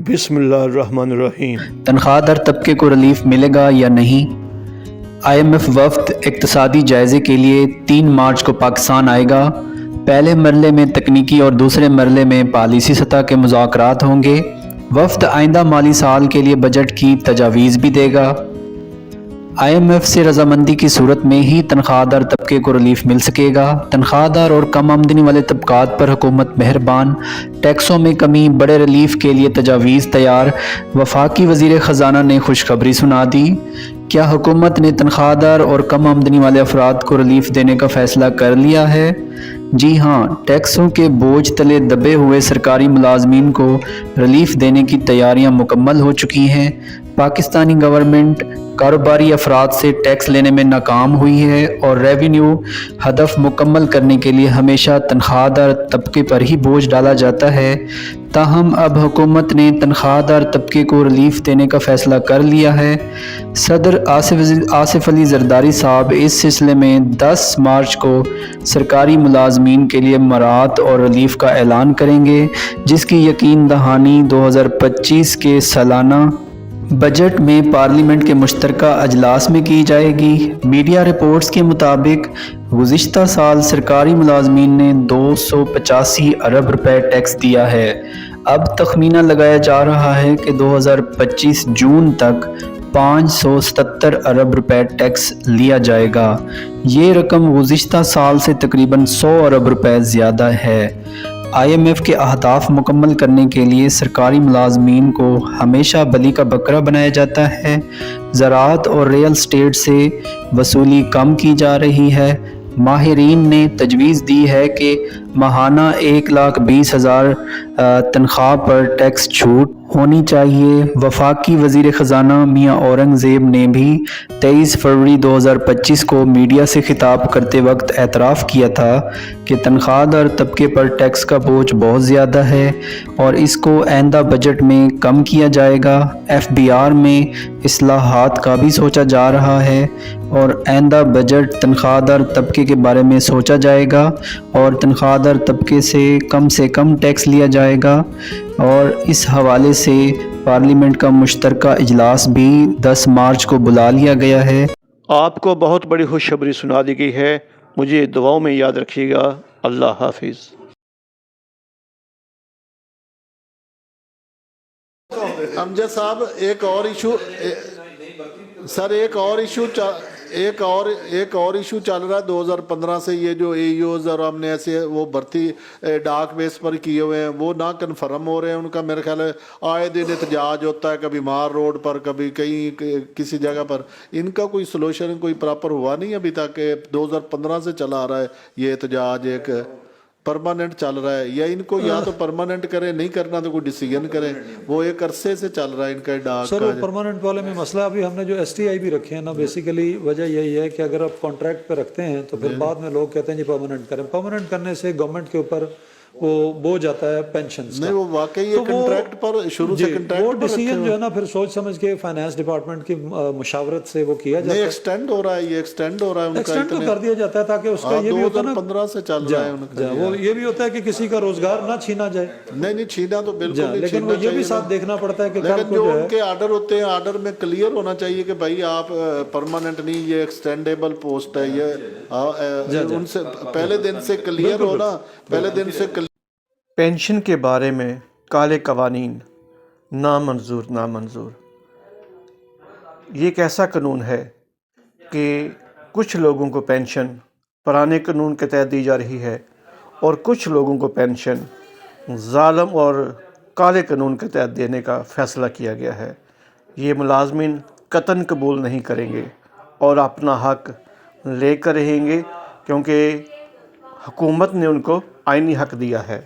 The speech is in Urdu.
بسم اللہ الرحمن الرحیم۔ تنخواہ در طبقے کو ریلیف ملے گا یا نہیں؟ IMF وفد اقتصادی جائزے کے لیے 3 مارچ کو پاکستان آئے گا۔ پہلے مرحلے میں تکنیکی اور دوسرے مرحلے میں پالیسی سطح کے مذاکرات ہوں گے۔ وفد آئندہ مالی سال کے لیے بجٹ کی تجاویز بھی دے گا۔ IMF سے رضامندی کی صورت میں ہی تنخواہ دار طبقے کو ریلیف مل سکے گا۔ تنخواہ دار اور کم آمدنی والے طبقات پر حکومت مہربان، ٹیکسوں میں کمی، بڑے ریلیف کے لیے تجاویز تیار۔ وفاقی وزیر خزانہ نے خوشخبری سنا دی۔ کیا حکومت نے تنخواہ دار اور کم آمدنی والے افراد کو ریلیف دینے کا فیصلہ کر لیا ہے؟ جی ہاں، ٹیکسوں کے بوجھ تلے دبے ہوئے سرکاری ملازمین کو ریلیف دینے کی تیاریاں مکمل ہو چکی ہیں۔ پاکستانی گورنمنٹ کاروباری افراد سے ٹیکس لینے میں ناکام ہوئی ہے اور ریونیو ہدف مکمل کرنے کے لیے ہمیشہ تنخواہ دار طبقے پر ہی بوجھ ڈالا جاتا ہے۔ تاہم اب حکومت نے تنخواہ دار طبقے کو ریلیف دینے کا فیصلہ کر لیا ہے۔ صدر آصف علی زرداری صاحب اس سلسلے میں 10 مارچ کو سرکاری ملازمین کے لیے مراعات اور ریلیف کا اعلان کریں گے، جس کی یقین دہانی 2025 کے سالانہ بجٹ میں پارلیمنٹ کے مشترکہ اجلاس میں کی جائے گی۔ میڈیا رپورٹس کے مطابق گزشتہ سال سرکاری ملازمین نے 285 ارب روپے ٹیکس دیا ہے۔ اب تخمینہ لگایا جا رہا ہے کہ 2025 جون تک 577 ارب روپے ٹیکس لیا جائے گا۔ یہ رقم گزشتہ سال سے تقریباً 100 ارب روپے زیادہ ہے۔ IMF کے اہداف مکمل کرنے کے لیے سرکاری ملازمین کو ہمیشہ بلی کا بکرا بنایا جاتا ہے۔ زراعت اور ریل اسٹیٹ سے وصولی کم کی جا رہی ہے۔ ماہرین نے تجویز دی ہے کہ ماہانہ 1,20,000 تنخواہ پر ٹیکس چھوٹ ہونی چاہیے۔ وفاقی وزیر خزانہ میاں اورنگزیب نے بھی 23 فروری 2025 کو میڈیا سے خطاب کرتے وقت اعتراف کیا تھا کہ تنخواہ دار طبقے پر ٹیکس کا بوجھ بہت زیادہ ہے اور اس کو آئندہ بجٹ میں کم کیا جائے گا۔ FBR میں اصلاحات کا بھی سوچا جا رہا ہے اور آئندہ بجٹ تنخواہ دار طبقے کے بارے میں سوچا جائے گا اور تنخواہ دار طبقے سے کم ٹیکس لیا جائے گا، اور اس حوالے سے پارلیمنٹ کا مشترکہ اجلاس بھی 10 مارچ کو بلا لیا گیا ہے۔ آپ کو بہت بڑی خوشخبری سنا دی گئی ہے۔ مجھے دعاؤں میں یاد رکھیے گا۔ اللہ حافظ۔ امجد صاحب، ایک اور ایشو سر ایک اور ایشو چل رہا ہے 2015 سے، یہ جو AEOs اور ہم نے ایسے وہ بھرتی ڈاک بیس پر کیے ہوئے ہیں وہ نہ کنفرم ہو رہے ہیں۔ ان کا میرے خیال ہے آئے دن احتجاج ہوتا ہے، کبھی مار روڈ پر، کبھی کہیں کسی جگہ پر۔ ان کا کوئی سلوشن کوئی پراپر ہوا نہیں ابھی تک؟ 2015 سے چلا آ رہا ہے یہ احتجاج، ایک پرماننٹ چل رہا ہے، یا ان کو یا تو پرماننٹ کریں، نہیں کرنا تو کوئی ڈیسیژن کریں۔ وہ ایک عرصے سے چل رہا ہے ان کا ڈاک سر۔ پرماننٹ والے میں مسئلہ ابھی ہم نے جو STI بھی رکھے ہیں نا، بیسیکلی وجہ یہی ہے کہ اگر آپ کانٹریکٹ پہ رکھتے ہیں تو پھر بعد میں لوگ کہتے ہیں جی پرماننٹ کریں۔ پرماننٹ کرنے سے گورنمنٹ کے اوپر وہ بوجھ آتا ہے پینشنز کا۔ نہیں، وہ واقعی یہ کنٹریکٹ پر شروع سے کنٹریکٹ وہ پر ڈیسیژن جو ہے نا پھر سوچ سمجھ کے فائنانس ڈپارٹمنٹ کی مشاورت سے وہ کیا جاتا ہے۔ ایکسٹینڈ ہو رہا ہے، یہ ایکسٹینڈ ہو رہا ہے ان کا، ایکسٹینڈ تو کر دیا جاتا ہے تاکہ اس کا یہ بھی ہوتا ہے نا 2015 سے چل رہا ہے ان کا، وہ یہ بھی ہوتا ہے کہ کسی کا روزگار نہ چھینا جائے۔ نہیں چھینا تو بالکل نہیں، لیکن وہ یہ بھی ساتھ دیکھنا پڑتا ہے کہ لیکن جو ان کے آرڈر ہوتے ہیں آرڈر میں کلیئر ہونا چاہیے کہ بھائی آپ پرماننٹ نہیں، یہ ایکسٹینڈیبل پوسٹ ہے، یہ ان سے پہلے دن سے کلیئر ہونا، پہلے دن سے پینشن کے بارے میں کالے قوانین نامنظور۔ یہ ایک ایسا قانون ہے کہ کچھ لوگوں کو پینشن پرانے قانون کے تحت دی جا رہی ہے اور کچھ لوگوں کو پینشن ظالم اور کالے قانون کے تحت دینے کا فیصلہ کیا گیا ہے۔ یہ ملازمین قطعاً قبول نہیں کریں گے اور اپنا حق لے کر رہیں گے، کیونکہ حکومت نے ان کو آئینی حق دیا ہے۔